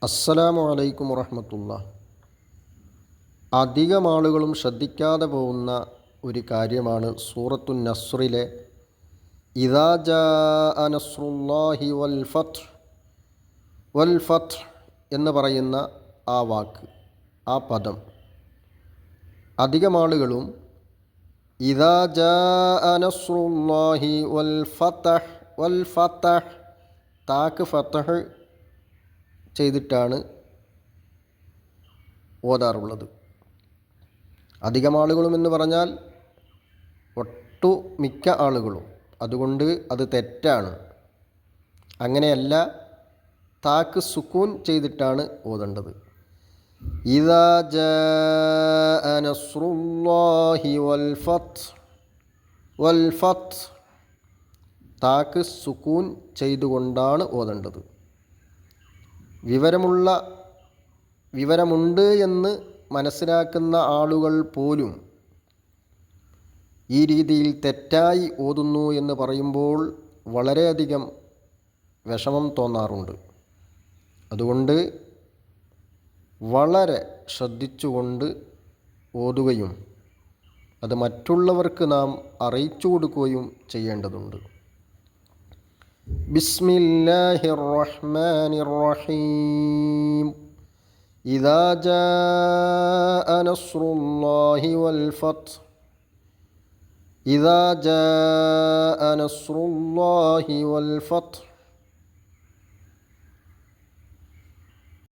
അസ്സലാമു അലൈക്കും വറഹ്മത്തുള്ളാഹി. അധികം ആളുകളും ശ്രദ്ധിക്കാതെ പോകുന്ന ഒരു കാര്യമാണ് സൂറത്തുൻ നസ്റിലെ ഇദാ ജാഅ നസ്റുല്ലാഹി വൽ ഫത്ഹ് എന്ന് പറയുന്ന ആ വാക്ക്, ആ പദം. അധികം ആളുകളും ഇദാ ജാഅ നസ്റുല്ലാഹി വൽ ഫത്ഹ് താക്ക് ഫത്ഹ് ചെയ്തിട്ടാണ് ഓതാറുള്ളത്. അധികം ആളുകളും എന്ന് പറഞ്ഞാൽ ഒട്ടുമിക്ക ആളുകളും. അതുകൊണ്ട് അത് തെറ്റാണ്. അങ്ങനെയല്ല, താക്ക് സുക്കൂൻ ചെയ്തിട്ടാണ് ഓതേണ്ടത്. ഇദാ ജാഅ നസ്റുല്ലാഹി വൽ ഫത്ഹ് താക്ക് സുക്കൂൻ ചെയ്തുകൊണ്ടാണ് ഓതേണ്ടത്. വിവരമുണ്ട് എന്ന് മനസ്സിലാക്കുന്ന ആളുകൾ പോലും ഈ രീതിയിൽ തെറ്റായി ഓതുന്നു എന്ന് പറയുമ്പോൾ വളരെയധികം വിഷമം തോന്നാറുണ്ട്. അതുകൊണ്ട് വളരെ ശ്രദ്ധിച്ചുകൊണ്ട് ഓതുകയും അത് മറ്റുള്ളവർക്ക് നാം അറിയിച്ചു കൊടുക്കുകയും ചെയ്യേണ്ടതുണ്ട്. ബിസ്മില്ലാഹിർ റഹ്മാനിർ റഹീം. ഇദാ ജാഅ നസ്റുല്ലാഹി വൽ ഫത്ഹ്. ഇദാ ജാഅ നസ്റുല്ലാഹി വൽ ഫത്ഹ്